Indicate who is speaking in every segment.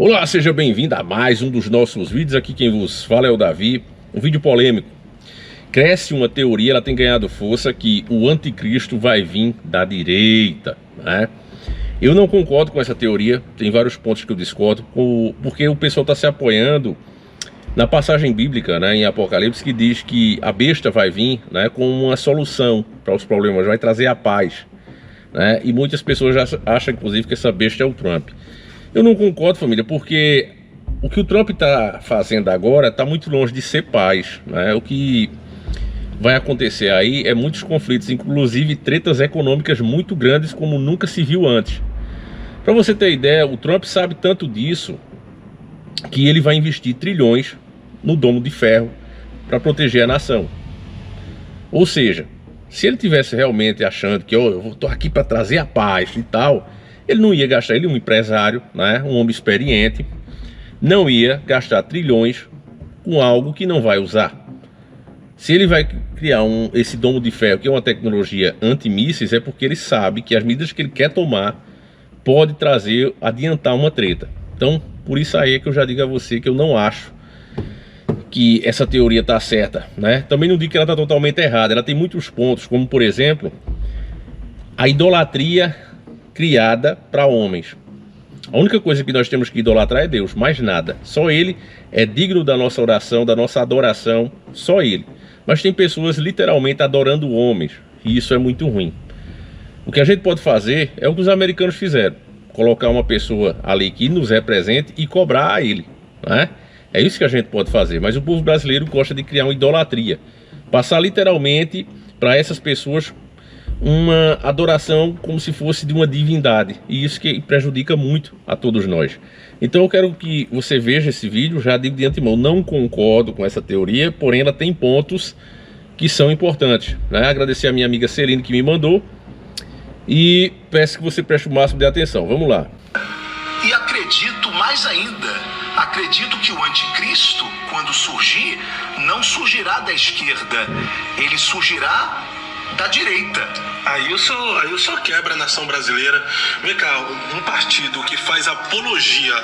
Speaker 1: Olá, seja bem-vindo a mais um dos nossos vídeos. Aqui quem vos fala é o Davi. Um vídeo polêmico. Cresce uma teoria, ela tem ganhado força, que o anticristo vai vir da direita, né? Eu não concordo com essa teoria, tem vários pontos que eu discordo, porque o pessoal está se apoiando na passagem bíblica, né, em Apocalipse, que diz que a besta vai vir, né, com uma solução para os problemas, vai trazer a paz, né? E muitas pessoas já acham, inclusive, que essa besta é o Trump. Eu não concordo, família, porque o que o Trump está fazendo agora está muito longe de ser paz, né? O que vai acontecer aí é muitos conflitos, inclusive tretas econômicas muito grandes como nunca se viu antes. Para você ter ideia, o Trump sabe tanto disso que ele vai investir trilhões no domo de ferro para proteger a nação. Ou seja, se ele tivesse realmente achando que eu estou aqui para trazer a paz e tal, ele não ia gastar, ele é um empresário, né, um homem experiente, não ia gastar trilhões com algo que não vai usar. Se ele vai criar esse domo de ferro, que é uma tecnologia antimísseis, é porque ele sabe que as medidas que ele quer tomar pode adiantar uma treta. Então, por isso aí é que eu já digo a você que eu não acho que essa teoria está certa, né? Também não digo que ela está totalmente errada, ela tem muitos pontos, como por exemplo, a idolatria criada para homens. A única coisa que nós temos que idolatrar é Deus, mais nada. Só Ele é digno da nossa oração, da nossa adoração, só Ele. Mas tem pessoas literalmente adorando homens, e isso é muito ruim. O que a gente pode fazer é o que os americanos fizeram: colocar uma pessoa ali que nos represente e cobrar a ele, né? É isso que a gente pode fazer. Mas o povo brasileiro gosta de criar uma idolatria, passar literalmente para essas pessoas uma adoração como se fosse de uma divindade, e isso que prejudica muito a todos nós. Então eu quero que você veja esse vídeo. Já digo de antemão, não concordo com essa teoria, porém ela tem pontos que são importantes, né? Agradecer a minha amiga Celine que me mandou, e peço que você preste o máximo de atenção. Vamos lá.
Speaker 2: E acredito mais ainda, acredito que o anticristo, quando surgir, não surgirá da esquerda, ele surgirá da direita.
Speaker 3: Aí o senhor quebra a nação brasileira. Vem cá, um partido que faz apologia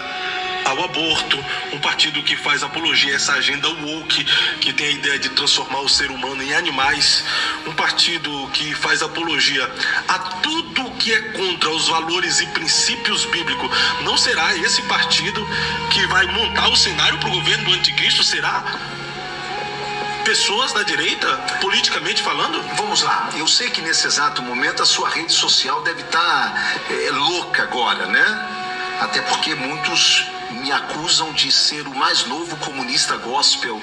Speaker 3: ao aborto, um partido que faz apologia a essa agenda woke, que tem a ideia de transformar o ser humano em animais, um partido que faz apologia a tudo que é contra os valores e princípios bíblicos, não será esse partido que vai montar o cenário para o governo do anticristo? Será pessoas da direita, politicamente falando?
Speaker 2: Vamos lá, eu sei que nesse exato momento a sua rede social deve estar louca agora, né? Até porque muitos me acusam de ser o mais novo comunista gospel,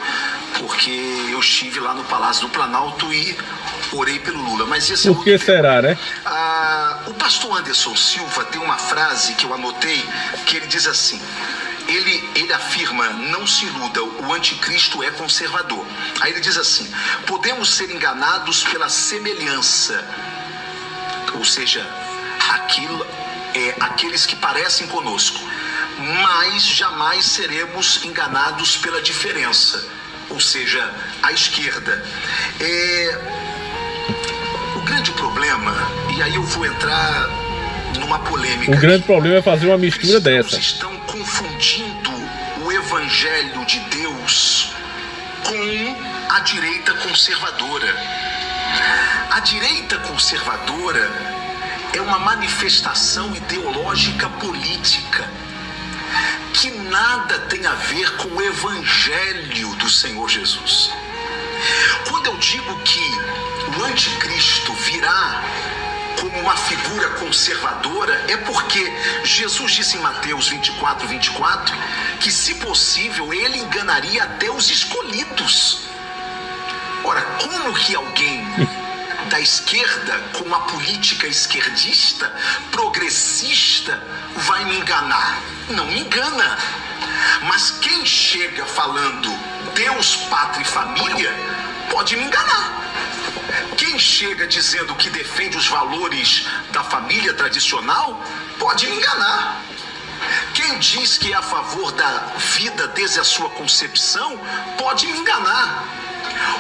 Speaker 2: porque eu estive lá no Palácio do Planalto e orei pelo Lula. Mas esse
Speaker 1: Por que será, né?
Speaker 2: O pastor Anderson Silva tem uma frase que eu anotei, que ele diz assim: Ele afirma, não se iluda, o anticristo é conservador. Aí ele diz assim: podemos ser enganados pela semelhança, ou seja, aqueles que parecem conosco, mas jamais seremos enganados pela diferença, ou seja, a esquerda. O grande problema, e aí eu vou entrar numa polêmica.
Speaker 1: O grande problema é fazer uma mistura dessa.
Speaker 2: Estão confundindo o evangelho de Deus com a direita conservadora. A direita conservadora é uma manifestação ideológica política que nada tem a ver com o evangelho do Senhor Jesus. Quando eu digo que o anticristo virá como uma figura conservadora, é porque Jesus disse em Mateus 24, que, se possível, ele enganaria até os escolhidos. Ora, como que alguém da esquerda, com uma política esquerdista, progressista, vai me enganar? Não me engana. Mas quem chega falando Deus, pátria e família, pode me enganar. Quem chega dizendo que defende os valores da família tradicional, pode me enganar. Quem diz que é a favor da vida desde a sua concepção, pode me enganar.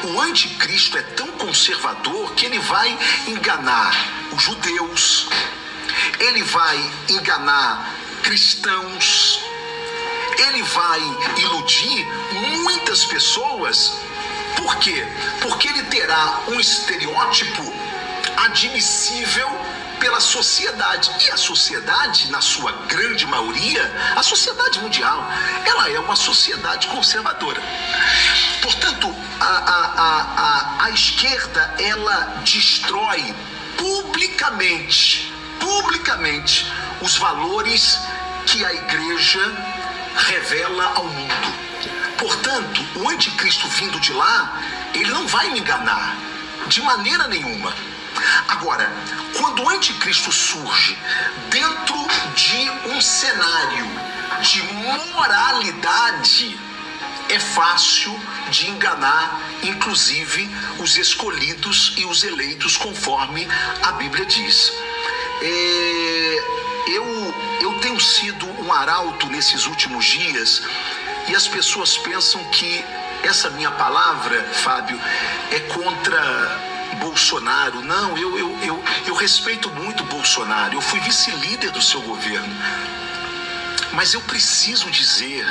Speaker 2: O anticristo é tão conservador que ele vai enganar os judeus, ele vai enganar cristãos, ele vai iludir muitas pessoas. Por quê? Porque ele terá um estereótipo admissível pela sociedade. E a sociedade, na sua grande maioria, a sociedade mundial, ela é uma sociedade conservadora. Portanto, a esquerda, ela destrói publicamente os valores que a igreja revela ao mundo. Portanto, o anticristo vindo de lá, ele não vai me enganar, de maneira nenhuma. Agora, quando o anticristo surge dentro de um cenário de moralidade, é fácil de enganar, inclusive, os escolhidos e os eleitos, conforme a Bíblia diz. Eu tenho sido um arauto nesses últimos dias, e as pessoas pensam que essa minha palavra, Fábio, é contra Bolsonaro. Não, eu respeito muito Bolsonaro, eu fui vice-líder do seu governo, mas eu preciso dizer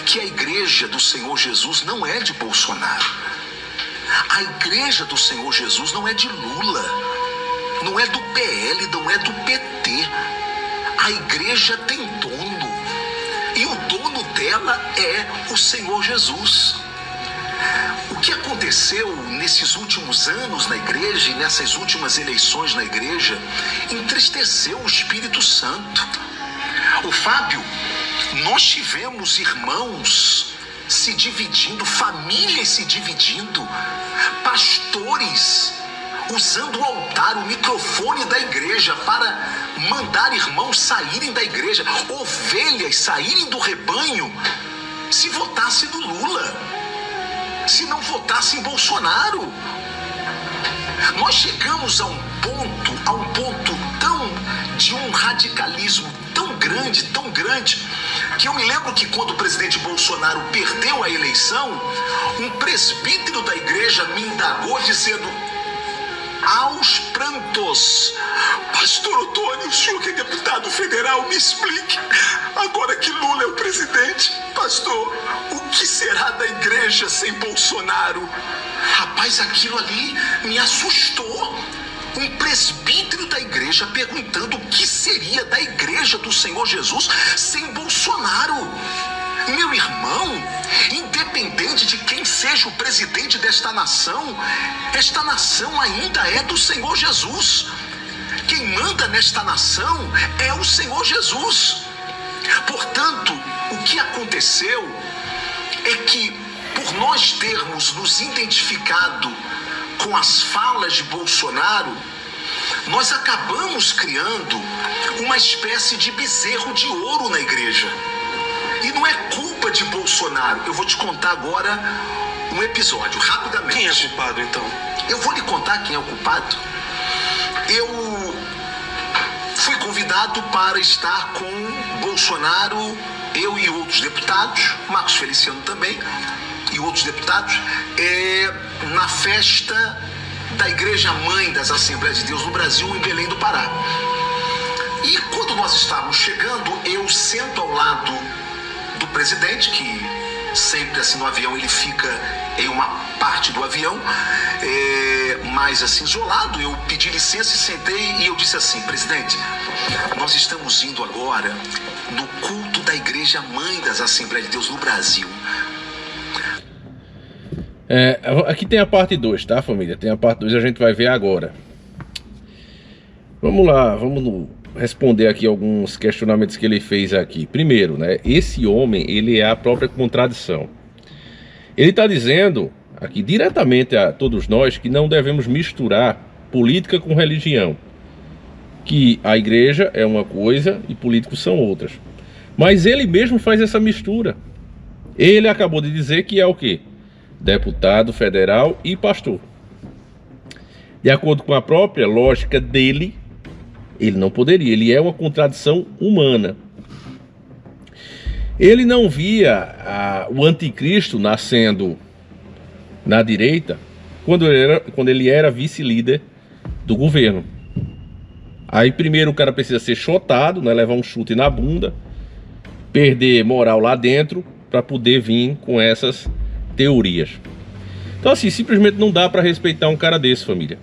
Speaker 2: que a igreja do Senhor Jesus não é de Bolsonaro. A igreja do Senhor Jesus não é de Lula, não é do PL, não é do PT. A igreja tem dono, e o dono dela é o Senhor Jesus. O que aconteceu nesses últimos anos na igreja e nessas últimas eleições na igreja entristeceu o Espírito Santo. O Fábio, nós tivemos irmãos se dividindo, famílias se dividindo, pastores usando o altar, o microfone da igreja para mandar irmãos saírem da igreja, ovelhas saírem do rebanho, se votasse no Lula, se não votasse em Bolsonaro. Nós chegamos a um ponto de um radicalismo tão grande, que eu me lembro que quando o presidente Bolsonaro perdeu a eleição, um presbítero da igreja me indagou dizendo aos prantos: Pastor Otônio, o senhor que é deputado federal, me explique, agora que Lula é o presidente, pastor, o que será da igreja sem Bolsonaro? Rapaz, aquilo ali me assustou. Um presbítero da igreja perguntando o que seria da igreja do Senhor Jesus sem Bolsonaro. Meu irmão, independente de quem seja o presidente desta nação, esta nação ainda é do Senhor Jesus. Quem manda nesta nação é o Senhor Jesus. Portanto, o que aconteceu é que, por nós termos nos identificado com as falas de Bolsonaro, nós acabamos criando uma espécie de bezerro de ouro na igreja. E não é culpa de Bolsonaro. Eu vou te contar agora um episódio, rapidamente.
Speaker 3: Quem é culpado, então?
Speaker 2: Eu vou lhe contar quem é o culpado. Eu fui convidado para estar com Bolsonaro, eu e outros deputados, Marcos Feliciano também, e outros deputados, na festa da Igreja Mãe das Assembleias de Deus no Brasil, em Belém do Pará. E quando nós estávamos chegando, eu sento ao lado do presidente, que sempre assim no avião ele fica em uma parte do avião, mais assim isolado. Eu pedi licença e sentei, e eu disse assim: presidente, nós estamos indo agora no culto da Igreja Mãe das Assembleias de Deus no Brasil.
Speaker 1: Aqui tem a parte 2, tá, família? Tem a parte 2, a gente vai ver agora. Vamos lá, vamos responder aqui alguns questionamentos que ele fez aqui. Primeiro, né, esse homem, ele é a própria contradição. Ele está dizendo aqui diretamente a todos nós que não devemos misturar política com religião, que a igreja é uma coisa e políticos são outras. Mas ele mesmo faz essa mistura. Ele acabou de dizer que é o quê? Deputado federal e pastor. De acordo com a própria lógica dele, ele não poderia, ele é uma contradição humana. Ele não via o anticristo nascendo na direita quando ele era vice-líder do governo. Aí primeiro o cara precisa ser chotado, né, levar um chute na bunda, perder moral lá dentro para poder vir com essas teorias. Então assim, simplesmente não dá para respeitar um cara desse, família.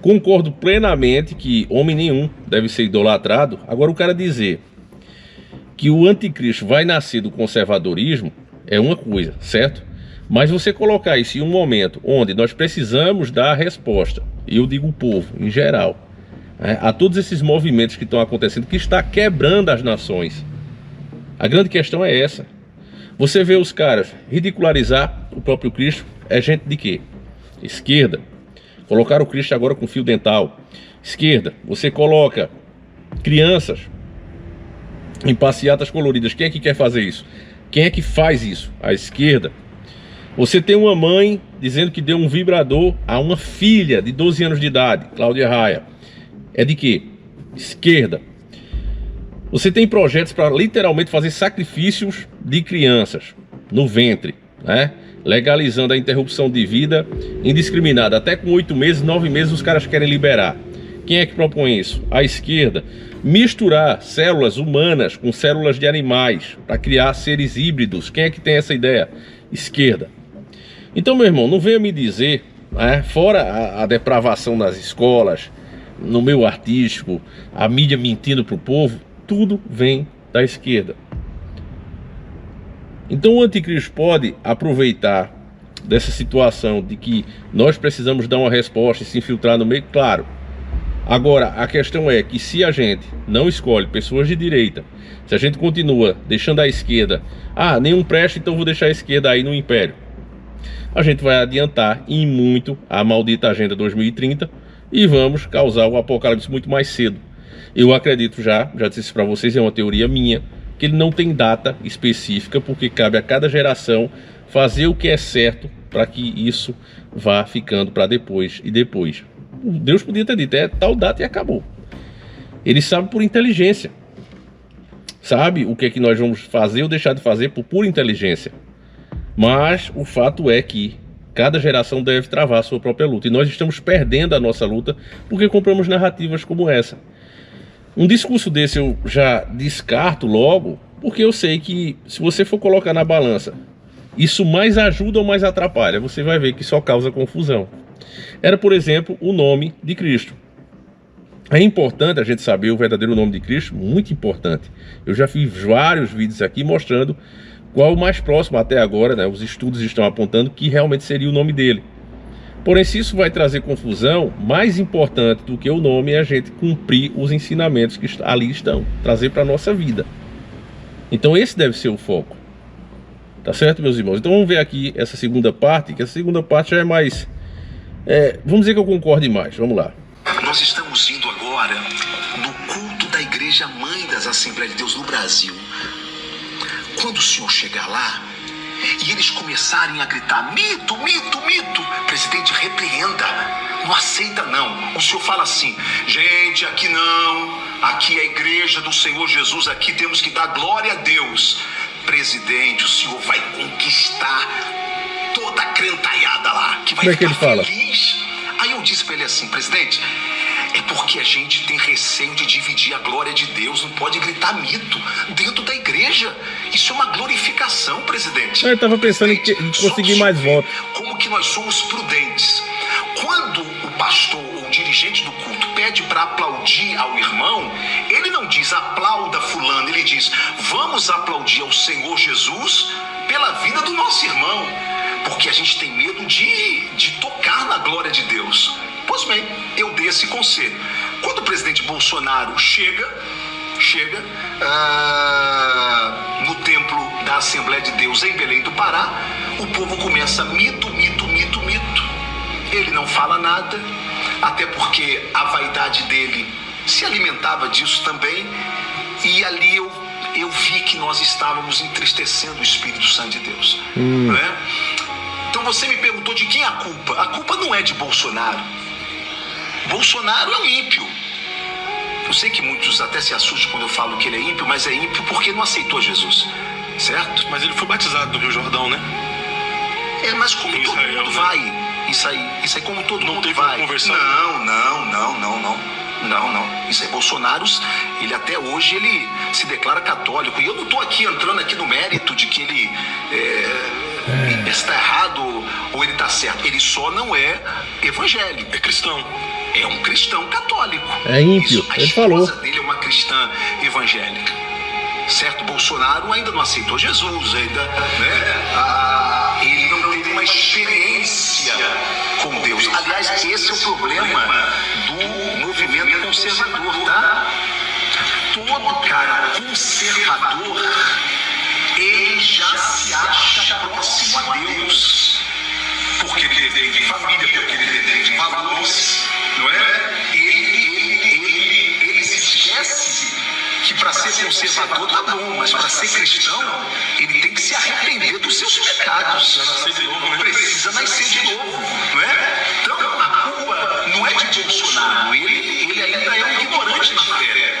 Speaker 1: Concordo plenamente que homem nenhum deve ser idolatrado. Agora o cara dizer que o anticristo vai nascer do conservadorismo é uma coisa, certo? Mas você colocar isso em um momento onde nós precisamos dar a resposta, e eu digo o povo em geral, a todos esses movimentos que estão acontecendo, que está quebrando as nações. A grande questão é essa. Você vê os caras ridicularizar o próprio Cristo, é gente de quê? Esquerda. Colocar o Cristo agora com fio dental. Esquerda. Você coloca crianças em passeatas coloridas. Quem é que quer fazer isso? Quem é que faz isso? A esquerda. Você tem uma mãe dizendo que deu um vibrador a uma filha de 12 anos de idade, Cláudia Raia. É de quê? Esquerda. Você tem projetos para literalmente fazer sacrifícios de crianças no ventre, né? Legalizando a interrupção de vida indiscriminada. Até com 8 meses, 9 meses os caras querem liberar. Quem é que propõe isso? A esquerda. Misturar células humanas com células de animais para criar seres híbridos. Quem é que tem essa ideia? Esquerda. Então, meu irmão, não venha me dizer, fora a depravação nas escolas, no meio artístico, a mídia mentindo para o povo, tudo vem da esquerda. Então o anticristo pode aproveitar dessa situação de que nós precisamos dar uma resposta e se infiltrar no meio, claro. Agora, a questão é que se a gente não escolhe pessoas de direita, se a gente continua deixando a esquerda, nenhum presta, então vou deixar a esquerda aí no império, a gente vai adiantar em muito a maldita Agenda 2030 e vamos causar o apocalipse muito mais cedo. Eu acredito já disse isso para vocês, é uma teoria minha, que ele não tem data específica, porque cabe a cada geração fazer o que é certo para que isso vá ficando para depois e depois. Deus podia ter dito, tal data e acabou. Ele sabe por inteligência. Sabe o que é que nós vamos fazer ou deixar de fazer por pura inteligência. Mas o fato é que cada geração deve travar a sua própria luta. E nós estamos perdendo a nossa luta porque compramos narrativas como essa. Um discurso desse eu já descarto logo, porque eu sei que se você for colocar na balança, isso mais ajuda ou mais atrapalha, você vai ver que só causa confusão. Era, por exemplo, o nome de Cristo. É importante a gente saber o verdadeiro nome de Cristo, muito importante. Eu já fiz vários vídeos aqui mostrando qual o mais próximo até agora, né? Os estudos estão apontando que realmente seria o nome dele. Porém, se isso vai trazer confusão, mais importante do que o nome é a gente cumprir os ensinamentos que ali estão, trazer para a nossa vida. Então esse deve ser o foco. Tá certo, meus irmãos? Então vamos ver aqui essa segunda parte, que essa segunda parte já é mais... vamos dizer que eu concorde mais, vamos lá.
Speaker 2: Nós estamos indo agora no culto da Igreja Mãe das Assembleias de Deus no Brasil. Quando o senhor chegar lá e eles começarem a gritar mito, mito, mito, presidente, repreenda, não aceita não. O senhor fala assim, gente, aqui não, aqui é a igreja do Senhor Jesus, aqui temos que dar glória a Deus. Presidente, o senhor vai conquistar toda a crentaiada lá, que vai
Speaker 1: Como é que ele fala?
Speaker 2: Feliz. Aí eu disse para ele assim, presidente, é porque a gente tem receio de dividir a glória de Deus, não pode gritar mito dentro da igreja. Isso é uma glorificação, presidente.
Speaker 1: Eu estava pensando em conseguir mais votos.
Speaker 2: Como que nós somos prudentes. Quando o pastor ou o dirigente do culto pede para aplaudir ao irmão, ele não diz aplauda fulano, ele diz vamos aplaudir ao Senhor Jesus pela vida do nosso irmão, porque a gente tem medo de tocar na glória de Deus. Pois bem, eu dei esse conselho. Quando o presidente Bolsonaro chega no templo da Assembleia de Deus em Belém do Pará, o povo começa mito, mito, mito, mito. Ele não fala nada, até porque a vaidade dele se alimentava disso também, e ali eu vi que nós estávamos entristecendo o Espírito Santo de Deus. Né? Então você me perguntou de quem é a culpa. A culpa não é de Bolsonaro. Bolsonaro é um ímpio. Eu sei que muitos até se assustam quando eu falo que ele é ímpio, mas é ímpio porque não aceitou Jesus, certo?
Speaker 3: Mas ele foi batizado no Rio Jordão, né?
Speaker 2: Mas como todo mundo vai, isso aí como todo mundo vai.
Speaker 3: Conversão.
Speaker 2: Não. Não. Isso é Bolsonaro, ele até hoje ele se declara católico. E eu não estou aqui entrando aqui no mérito de que ele está errado ou ele está certo. Ele só não é evangélico.
Speaker 3: É cristão.
Speaker 2: É um cristão católico.
Speaker 1: É ímpio, ele falou.
Speaker 2: A esposa dele é uma cristã evangélica. Certo? Bolsonaro ainda não aceitou Jesus, ainda, né? Ele não teve uma experiência com Deus. Aliás, esse é o problema do movimento conservador, tá? Todo cara conservador, ele já se acha próximo a Deus. Porque ele defende família, porque ele defende valores, não é? Ele se esquece que para ser conservador tá bom, mas para ser cristão, ele tem que se arrepender dos seus pecados. Precisa nascer de novo, não é? Então, a culpa não é de Bolsonaro, ele ainda é um ignorante na fé.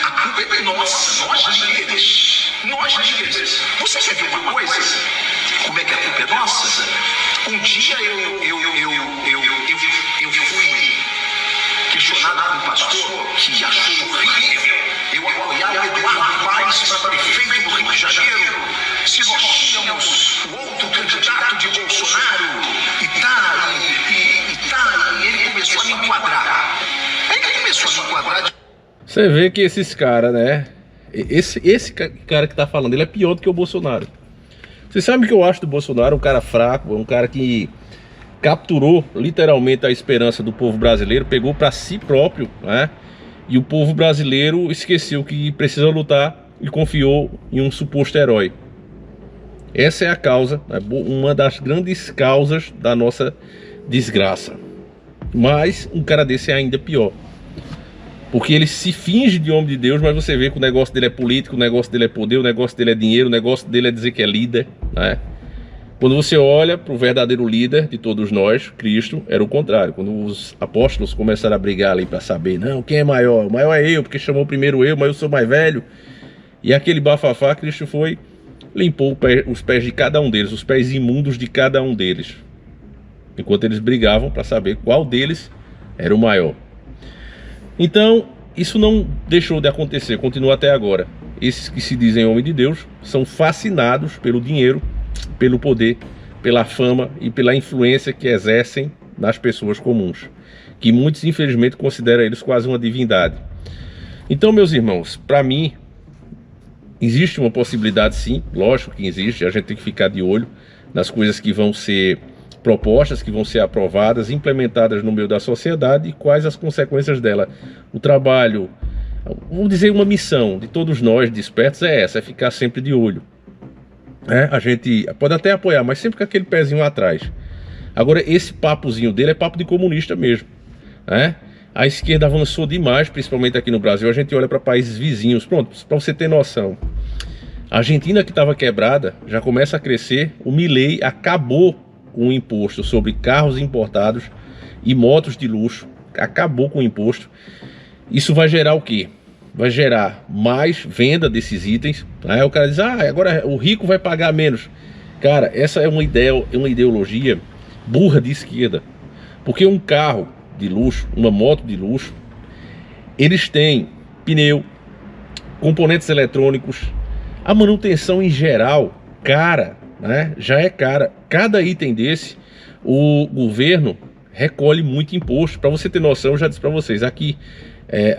Speaker 2: A culpa é nossa, nós líderes. Você quer ver uma coisa? Como é que a culpa é nossa? Um dia eu fui questionado por um pastor que achou horrível eu apoiar o Eduardo Paes para prefeito do Rio de Janeiro, se nós tínhamos o outro candidato de Bolsonaro e ele começou a me enquadrar.
Speaker 1: Você vê que esses caras, né? Esse cara que tá falando, ele é pior do que o Bolsonaro. Você sabe o que eu acho do Bolsonaro? Um cara fraco, um cara que capturou literalmente a esperança do povo brasileiro, pegou para si próprio, né? E o povo brasileiro esqueceu que precisa lutar e confiou em um suposto herói. Essa é a causa, né? Uma das grandes causas da nossa desgraça. Mas um cara desse é ainda pior, porque ele se finge de homem de Deus, mas você vê que o negócio dele é político, o negócio dele é poder, o negócio dele é dinheiro, o negócio dele é dizer que é líder, né? Quando você olha para o verdadeiro líder de todos nós, Cristo, era o contrário. Quando os apóstolos começaram a brigar ali para saber, não, quem é maior? O maior é eu, porque chamou primeiro eu, mas eu sou mais velho. E aquele bafafá, Cristo foi, limpou os pés de cada um deles, os pés imundos de cada um deles, enquanto eles brigavam para saber qual deles era o maior. Então, isso não deixou de acontecer, continua até agora. Esses que se dizem homem de Deus são fascinados pelo dinheiro, pelo poder, pela fama e pela influência que exercem nas pessoas comuns, que muitos infelizmente consideram eles quase uma divindade. Então, meus irmãos, para mim existe uma possibilidade, sim, lógico que existe. A gente tem que ficar de olho nas coisas que vão ser propostas, que vão ser aprovadas, implementadas no meio da sociedade, e quais as consequências dela. O trabalho, vamos dizer, uma missão de todos nós despertos é essa, é ficar sempre de olho. A gente pode até apoiar, mas sempre com aquele pezinho atrás. Agora, esse papozinho dele é papo de comunista mesmo, né? A esquerda avançou demais, principalmente aqui no Brasil. A gente olha para países vizinhos. Pronto, para você ter noção, a Argentina, que estava quebrada, já começa a crescer. O Milei acabou com o imposto sobre carros importados e motos de luxo. Acabou com o imposto. Isso vai gerar o quê? Vai gerar mais venda desses itens. Aí o cara diz, agora o rico vai pagar menos. Cara, essa é uma ideologia burra de esquerda. Porque um carro de luxo, uma moto de luxo, eles têm pneu, componentes eletrônicos, a manutenção em geral, cara, né? Já é cara. Cada item desse, o governo recolhe muito imposto. Para você ter noção, eu já disse para vocês, aqui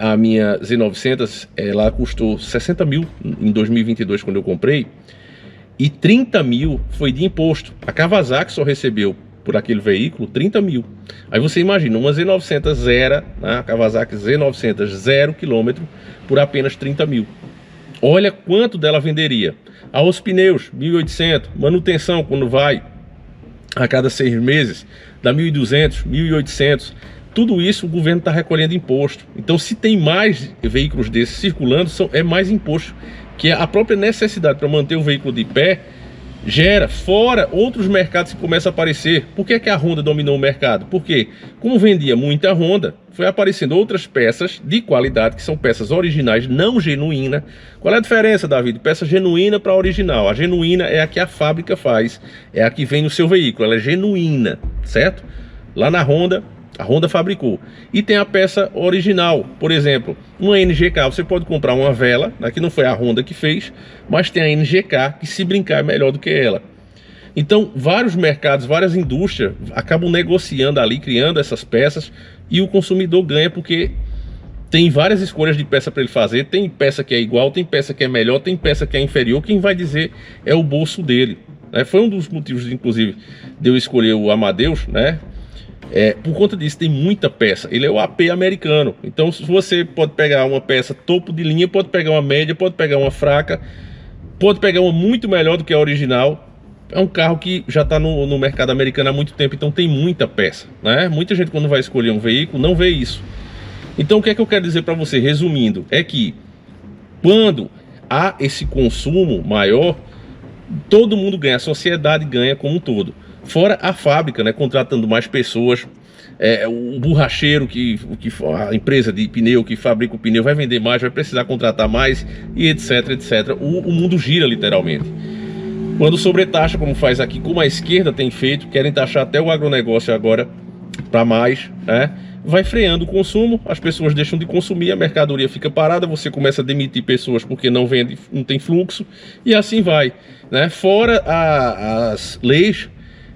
Speaker 1: a minha Z900, ela custou 60 mil em 2022 quando eu comprei, e 30 mil foi de imposto. A Kawasaki só recebeu por aquele veículo 30 mil. Aí você imagina, uma Z900 zero, né, a Kawasaki Z900 0 km por apenas 30 mil. Olha quanto dela venderia. Aos pneus, 1.800, manutenção quando vai a cada 6 meses, dá 1.200, 1.800. Tudo isso o governo está recolhendo imposto. Então, se tem mais veículos desses circulando, é mais imposto, que a própria necessidade para manter o veículo de pé gera, fora outros mercados que começam a aparecer. Por que a Honda dominou o mercado? Porque, como vendia muita Honda, foi aparecendo outras peças de qualidade, que são peças originais, não genuína. Qual é a diferença, Davi, de peça genuína para original? A genuína é a que a fábrica faz, é a que vem no seu veículo, ela é genuína, certo? Lá na Honda, A Honda fabricou. E tem a peça original. Por exemplo, uma NGK, você pode comprar uma vela, né, que não foi a Honda que fez, mas tem a NGK, que se brincar é melhor do que ela. Então, vários mercados, várias indústrias acabam negociando ali, criando essas peças, e o consumidor ganha porque tem várias escolhas de peça para ele fazer. Tem peça que é igual, tem peça que é melhor, tem peça que é inferior. Quem vai dizer é o bolso dele, né? Foi um dos motivos, inclusive, de eu escolher o Amadeus, né? Por conta disso, tem muita peça. Ele é o AP americano. Então, se você pode pegar uma peça topo de linha, pode pegar uma média, pode pegar uma fraca, pode pegar uma muito melhor do que a original. É um carro que já está no mercado americano há muito tempo, então tem muita peça, né? Muita gente, quando vai escolher um veículo, não vê isso. Então, o que é que eu quero dizer para você, resumindo, é que quando há esse consumo maior, todo mundo ganha, a sociedade ganha como um todo. Fora a fábrica, né, contratando mais pessoas, o borracheiro, a empresa de pneu que fabrica o pneu vai vender mais, vai precisar contratar mais, e etc, etc. O mundo gira literalmente. Quando sobretaxa, como faz aqui, como a esquerda tem feito, querem taxar até o agronegócio agora para mais, né? Vai freando o consumo, as pessoas deixam de consumir, a mercadoria fica parada, você começa a demitir pessoas porque não vende, não tem fluxo, e assim vai, né? Fora as leis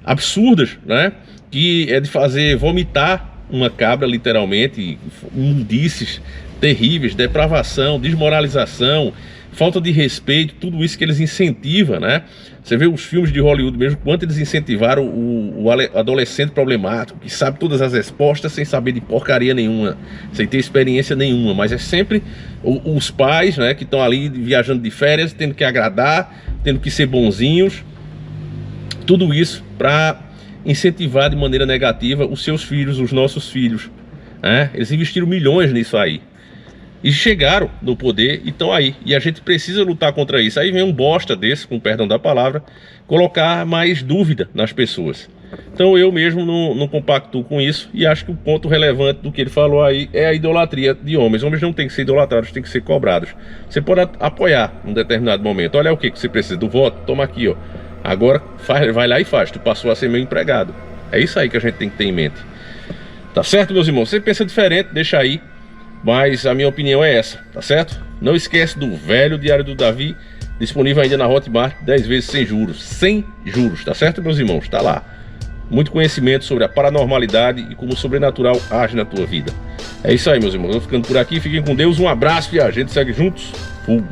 Speaker 1: absurdas, né? Que é de fazer vomitar uma cabra, literalmente, imundícies terríveis, depravação, desmoralização, falta de respeito, tudo isso que eles incentivam, né? Você vê os filmes de Hollywood mesmo, quanto eles incentivaram o adolescente problemático, que sabe todas as respostas sem saber de porcaria nenhuma, sem ter experiência nenhuma, mas é sempre os pais, né, que estão ali viajando de férias, tendo que agradar, tendo que ser bonzinhos, tudo isso para incentivar de maneira negativa os seus filhos, os nossos filhos, né? Eles investiram milhões nisso aí. E chegaram no poder e estão aí. E a gente precisa lutar contra isso. Aí vem um bosta desse, com perdão da palavra, colocar mais dúvida nas pessoas. Então eu mesmo não compactuo com isso. E acho que o ponto relevante do que ele falou aí é a idolatria de homens. Homens não têm que ser idolatrados, têm que ser cobrados. Você pode apoiar num determinado momento. Olha o que você precisa do voto, toma aqui, ó. Agora vai lá e faz. Tu passou a ser meu empregado. É isso aí que a gente tem que ter em mente. Tá certo, meus irmãos? Você pensa diferente, deixa aí. Mas a minha opinião é essa, tá certo? Não esquece do velho Diário do Davi, disponível ainda na Hotmart, 10 vezes sem juros. Sem juros, tá certo, meus irmãos? Tá lá. Muito conhecimento sobre a paranormalidade e como o sobrenatural age na tua vida. É isso aí, meus irmãos. Vamos ficando por aqui. Fiquem com Deus. Um abraço e a gente segue juntos. Fui.